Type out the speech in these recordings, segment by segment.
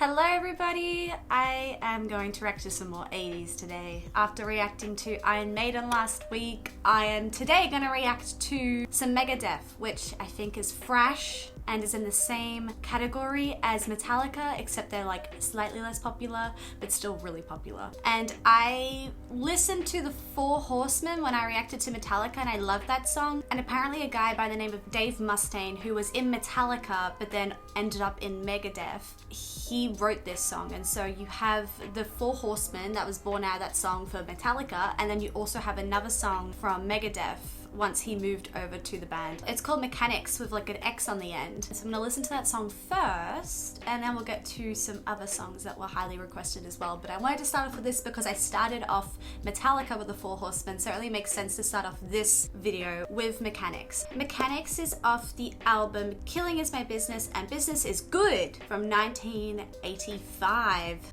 Hello everybody! I am going to react to some more 80s today. After reacting to Iron Maiden last week, I am today going to react to some Megadeth, which I think is fresh and is in the same category as Metallica, except they're like slightly less popular, but still really popular. And I listened to the Four Horsemen when I reacted to Metallica, and I loved that song. And apparently a guy by the name of Dave Mustaine, who was in Metallica, but then ended up in Megadeth, he wrote this song. And so you have the Four Horsemen that was born out of that song for Metallica, and then you also have another song from Megadeth once he moved over to the band. It's called Mechanics with like an X on the end. So I'm gonna listen to that song first, and then we'll get to some other songs that were highly requested as well. But I wanted to start off with this because I started off Metallica with the Four Horsemen, so it only makes sense to start off this video with Mechanics. Mechanics is off the album Killing Is My Business and Business Is Good from 1985.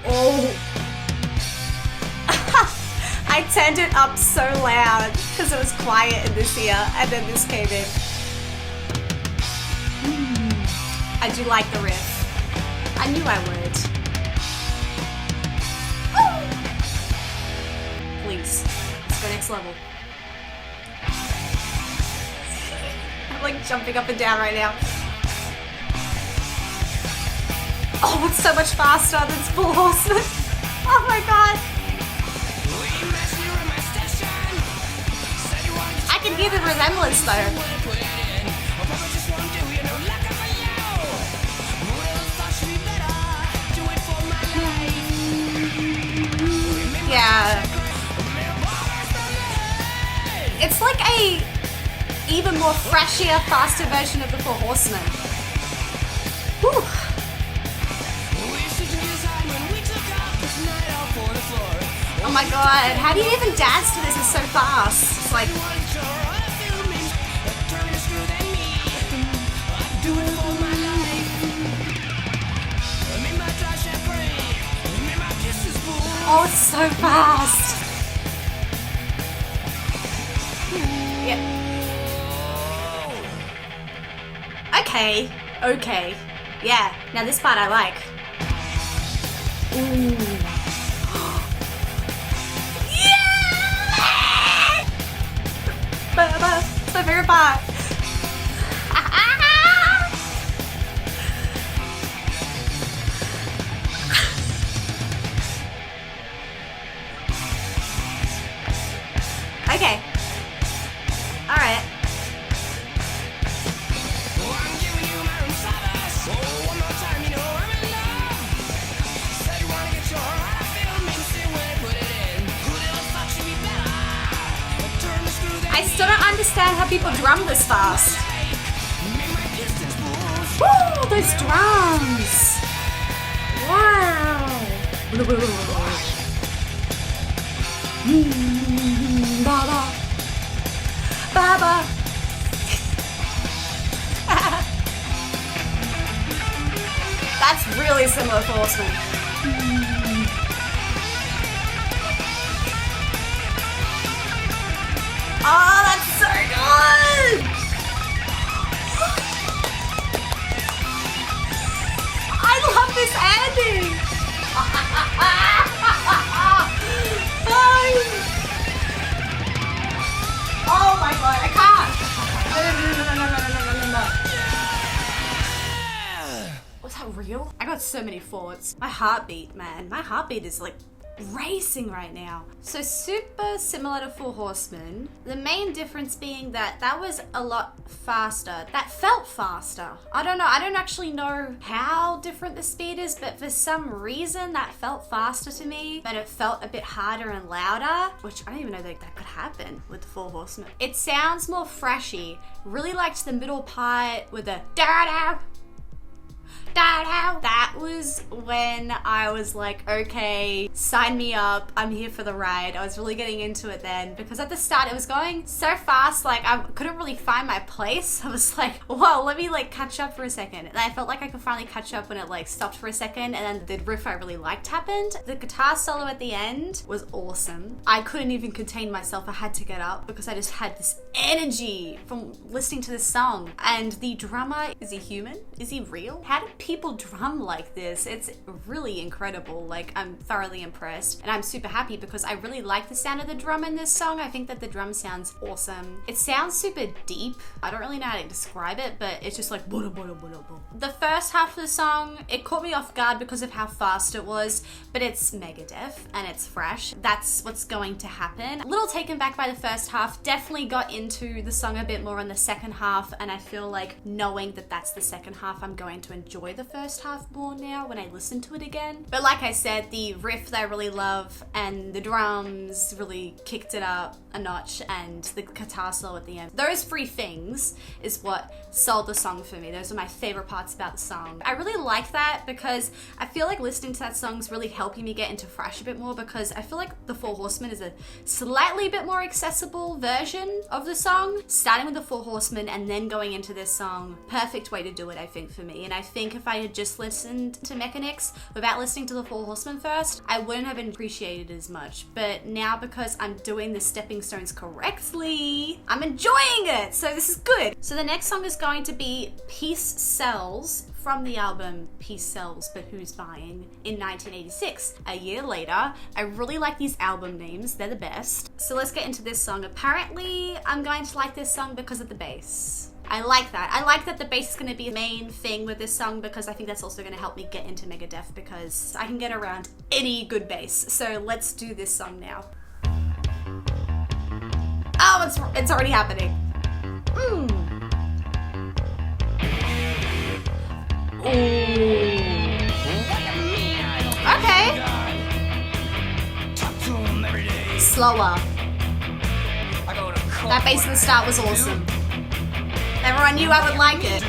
Oh, I turned it up so loud because it was quiet in this ear, and then this came in. I do like the riff. I knew I would. Oh. Please, let's go next level. I'm like jumping up and down right now. Oh, it's so much faster than Four Horsemen. Oh my god. I can hear the resemblance though. Yeah. It's like a even more fresher, faster version of the Four Horsemen. Whew. Oh my god, how do you even dance to this? It's so fast. It's like... Oh, it's so fast. Yeah. Okay. Okay. Yeah. Now this part I like. Ooh. It's my favorite part. Okay. Alright. I still don't understand how people drum this fast. Woo, those drums! Wow! Baba! Baba! That's really similar to Horseman. Oh, that's so good! I love this ending! Oh my god, I can't! No. Was that real? I got so many thoughts. My heartbeat, man. My heartbeat is like racing right now. So super similar to Four Horsemen. The main difference being that that was a lot faster. That felt faster. I don't know. I don't actually know how different the speed is, but for some reason that felt faster to me, but it felt a bit harder and louder, which I don't even know that could happen with the Four Horsemen. It sounds more freshy. Really liked the middle part with the da-da, That was when I was like, okay, sign me up. I'm here for the ride. I was really getting into it then because at the start it was going so fast, like I couldn't really find my place. I was like, whoa, let me like catch up for a second. And I felt like I could finally catch up when it like stopped for a second and then the riff I really liked happened. The guitar solo at the end was awesome. I couldn't even contain myself. I had to get up because I just had this energy from listening to this song. And the drummer, is he human? Is he real? How do people drum like this? It's really incredible. Like, I'm thoroughly impressed and I'm super happy because I really like the sound of the drum in this song. I think that the drum sounds awesome. It sounds super deep. I don't really know how to describe it, but it's just like the first half of the song, it caught me off guard because of how fast it was, but it's Megadeth and it's fresh. That's what's going to happen. A little taken back by the first half, definitely got into the song a bit more in the second half, and I feel like knowing that that's the second half, I'm going to enjoy the first half more now when I listen to it again. But like I said, the riff that I really love and the drums really kicked it up a notch, and the guitar solo at the end. Those three things is what sold the song for me. Those are my favorite parts about the song. I really like that because I feel like listening to that song is really helping me get into Thrash a bit more, because I feel like the Four Horsemen is a slightly bit more accessible version of the song. Starting with the Four Horsemen and then going into this song, perfect way to do it, I think, for me. And I think if I had just listened to Mechanix without listening to the Four Horsemen first, I wouldn't have appreciated it as much. But now, because I'm doing the stepping stones correctly, I'm enjoying it. So this is good. So the next song is going to be Peace Sells from the album Peace Sells But Who's Buying in 1986. A year later. I really like these album names. They're the best. So let's get into this song. Apparently, I'm going to like this song because of the bass. I like that. I like that the bass is going to be the main thing with this song, because I think that's also going to help me get into Megadeth, because I can get around any good bass. So let's do this song now. Oh, it's already happening. Ooh. Okay. Slower. That bass at the start was awesome. Everyone knew I would like it.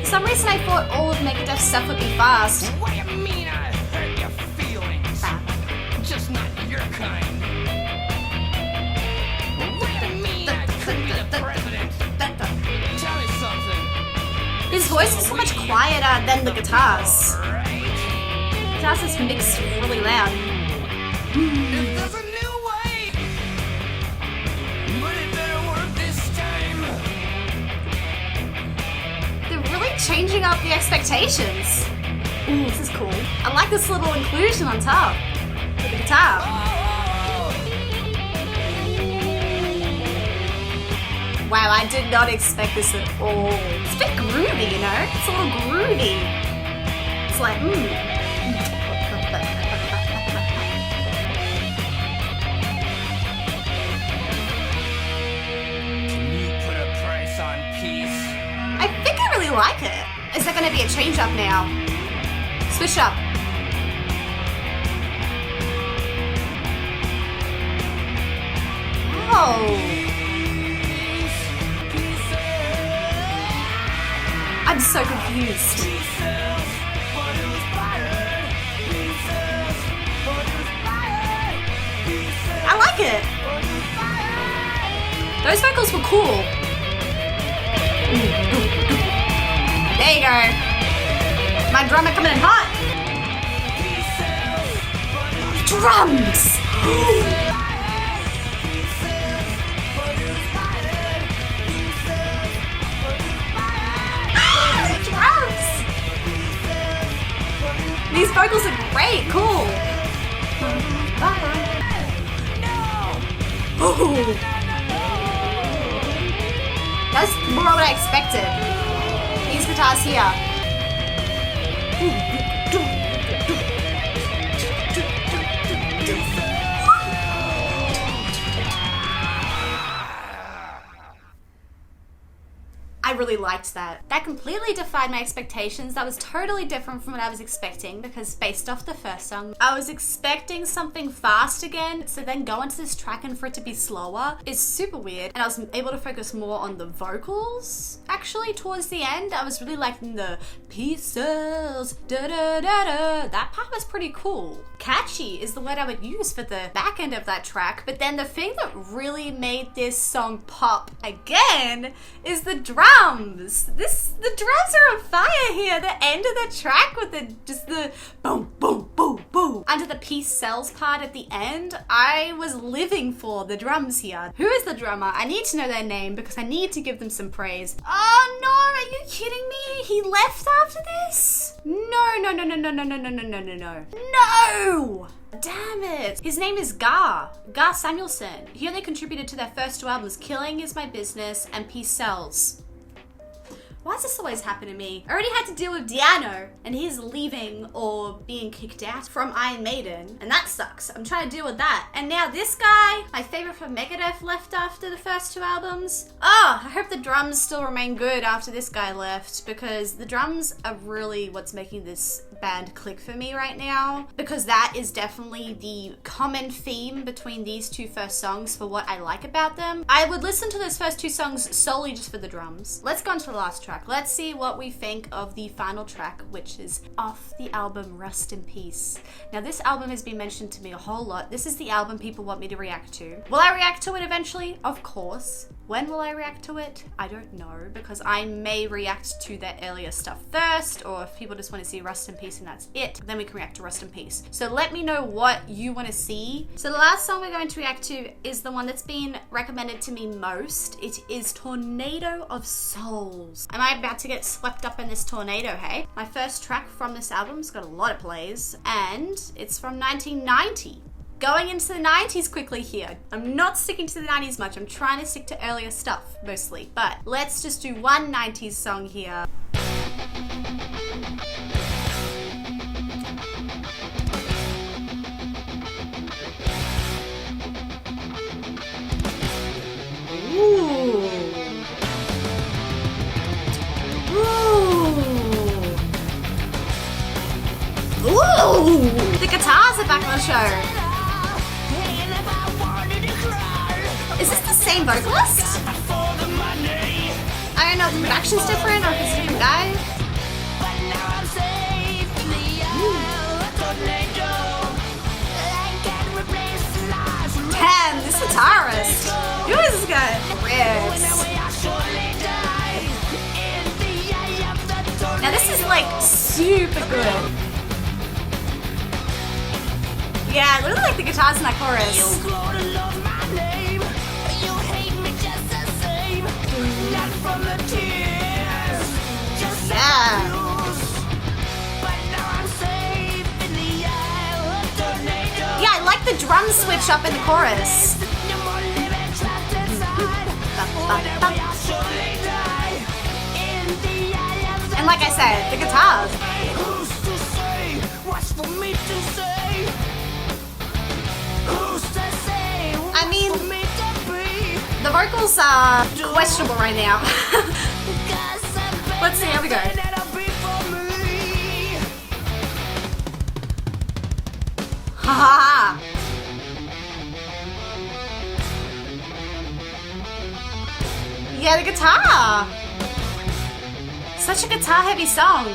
For some reason I thought all of Megadeth's stuff would be fast. What do you mean I hurt your feelings? Just not your kind. What do you mean I couldn't be the president? Tell me something. His voice is so much quieter than the guitars. The guitars is mixed really loud. If there's a new way, but it better work this time. They're really changing up the expectations. Ooh, this is cool. I like this little inclusion on top with the guitar. Wow, I did not expect this at all. It's a bit groovy, you know? It's a little groovy. It's like, Can you put a price on peace? I think I really like it. Is there going to be a change up now? Switch up. Oh. I'm so confused. I like it. Those vocals were cool. There you go. My drummer coming in hot. Drums. These vocals are great, cool. Ooh. That's more what I expected. These guitars here. I I really liked that. That completely defied my expectations. That was totally different from what I was expecting because based off the first song, I was expecting something fast again. So then go into this track and for it to be slower is super weird. And I was able to focus more on the vocals actually towards the end. I was really liking the pieces, da da da da. That part was pretty cool. Catchy is the word I would use for the back end of that track. But then the thing that really made this song pop again is the drums. The drums are on fire here. The end of the track with the boom, boom, boom, boom. Under the peace sells part at the end, I was living for the drums here. Who is the drummer? I need to know their name because I need to give them some praise. Oh no, are you kidding me? He left after this? No, no, no, no, no, no, no, no, no, no, no, no. No! Damn it. His name is Gar Samuelson. He only contributed to their first two albums, Killing Is My Business and Peace Sells. Why does this always happen to me? I already had to deal with Di'Anno, and he's leaving or being kicked out from Iron Maiden, and that sucks. I'm trying to deal with that. And now this guy, my favorite from Megadeth, left after the first two albums. Oh, I hope the drums still remain good after this guy left, because the drums are really what's making this band click for me right now, because that is definitely the common theme between these two first songs for what I like about them. I would listen to those first two songs solely just for the drums. Let's go on to the last track. Let's see what we think of the final track, which is off the album Rust in Peace. Now this album has been mentioned to me a whole lot. This is the album people want me to react to. Will I react to it eventually? Of course. When will I react to it? I don't know, because I may react to their earlier stuff first, or if people just want to see Rust in Peace and that's it, then we can react to Rust in Peace. So let me know what you want to see. So the last song we're going to react to is the one that's been recommended to me most. It is Tornado of Souls. Am I about to get swept up in this tornado, hey? My first track from this album's got a lot of plays, and it's from 1990. Going into the 90s quickly here. I'm not sticking to the 90s much. I'm trying to stick to earlier stuff mostly. But let's just do one 90s song here. Ooh. Ooh. Ooh. The guitars are back on the show. Is this the same vocalist? I don't know if the production's different or if it's a different guy. Damn, this guitarist. Who is this guy? Chris. Now this is like super good. Yeah, I really like the guitars in that chorus. Yeah. Yeah, I like the drum switch up in the chorus. And like I said, the guitars. I mean, the vocals are questionable right now. Let's see, here we go. Ha ha ha. Yeah, the guitar. Such a guitar heavy song.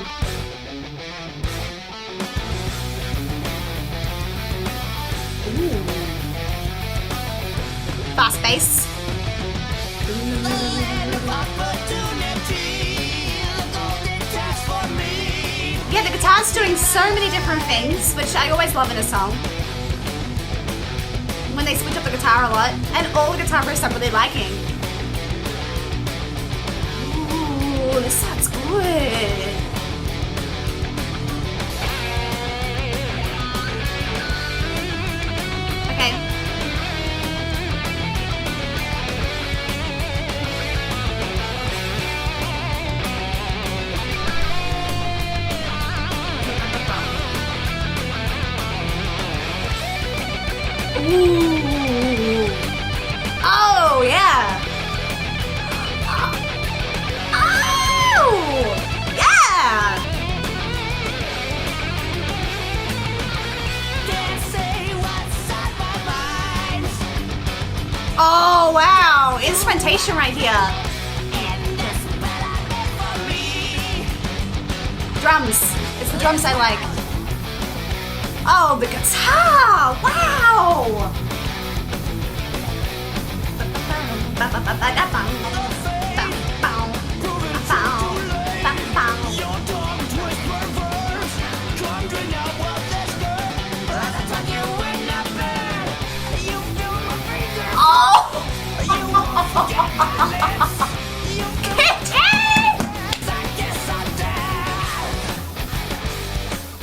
Ooh. Fast bass. Yeah, the guitar's doing so many different things, which I always love in a song. When they switch up the guitar a lot, and all the guitar riffs I'm really liking. Ooh, this sounds good. Okay. Ooh. Oh, yeah. instrumentation right here. Drums. It's the drums I like. Oh, the guitar! Wow!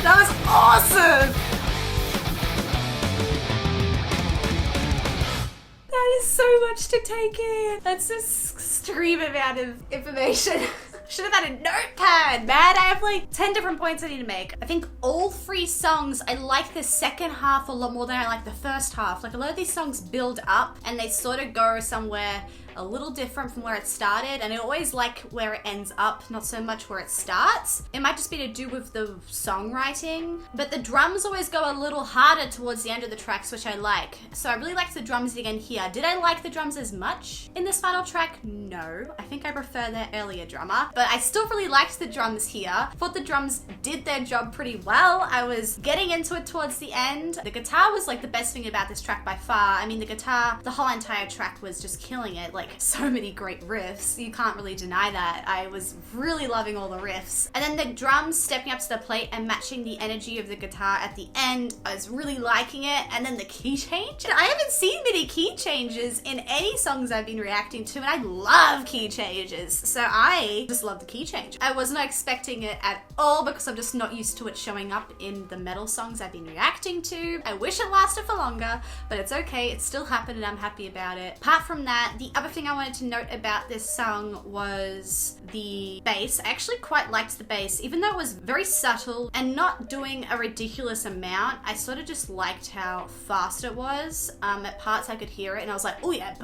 That was awesome! That is so much to take in. That's a extreme amount of information. Should have had a notepad, man. I have like 10 different points I need to make. I think all 3 songs, I like the second half a lot more than I like the first half. Like a lot of these songs build up and they sort of go somewhere a little different from where it started, and I always like where it ends up, not so much where it starts. It might just be to do with the songwriting, but the drums always go a little harder towards the end of the tracks, which I like. So I really liked the drums again here. Did I like the drums as much in this final track? No. I think I prefer their earlier drummer, but I still really liked the drums here. Thought the drums did their job pretty well. I was getting into it towards the end. The guitar was like the best thing about this track by far. I mean, the guitar, the whole entire track was just killing it. Like so many great riffs. You can't really deny that. I was really loving all the riffs. And then the drums stepping up to the plate and matching the energy of the guitar at the end. I was really liking it. And then the key change. I haven't seen many key changes in any songs I've been reacting to, and I love key changes. So I just love the key change. I was not expecting it at all because I'm just not used to it showing up in the metal songs I've been reacting to. I wish it lasted for longer, but it's okay. It still happened and I'm happy about it. Apart from that, the other thing I wanted to note about this song was the bass. I actually quite liked the bass, even though it was very subtle and not doing a ridiculous amount. I sort of just liked how fast it was. At parts I could hear it and I was like, oh yeah,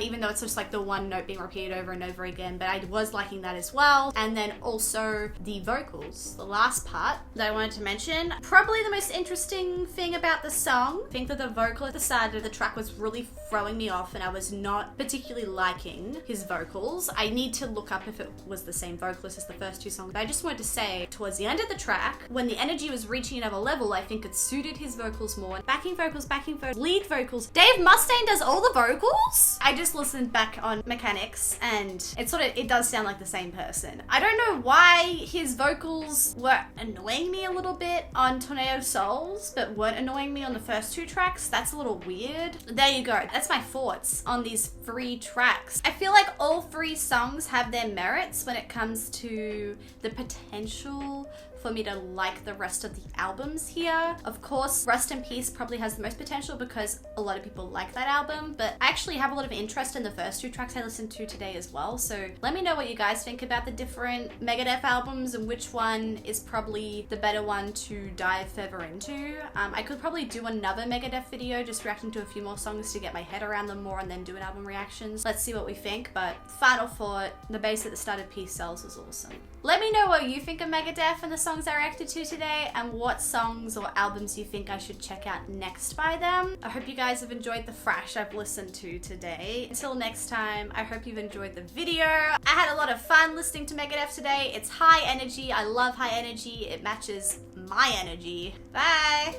even though it's just like the one note being repeated over and over again, but I was liking that as well. And then also the vocals, the last part that I wanted to mention, probably the most interesting thing about the song. I think that the vocal at the start of the track was really throwing me off and I was not particularly liking his vocals. I need to look up if it was the same vocalist as the first 2 songs, but I just wanted to say towards the end of the track, when the energy was reaching another level, I think it suited his vocals more. Backing vocals, lead vocals. Dave Mustaine does all the vocals? I just listened back on Mechanics and it does sound like the same person. I don't know why his vocals were annoying me a little bit on Tornado Souls, but weren't annoying me on the first 2 tracks. That's a little weird. There you go. That's my thoughts on these 3 tracks. I feel like all 3 songs have their merits when it comes to the potential for me to like the rest of the albums here. Of course, Rust in Peace probably has the most potential because a lot of people like that album, but I actually have a lot of interest in the first 2 tracks I listened to today as well. So let me know what you guys think about the different Megadeth albums and which one is probably the better one to dive further into. I could probably do another Megadeth video just reacting to a few more songs to get my head around them more and then do an album reactions. Let's see what we think, but final thought, the bass at the start of Peace Sells is awesome. Let me know what you think of Megadeth and the songs I reacted to today and what songs or albums you think I should check out next by them. I hope you guys have enjoyed the thrash I've listened to today. Until next time, I hope you've enjoyed the video. I had a lot of fun listening to Megadeth today. It's high energy. I love high energy. It matches my energy. Bye!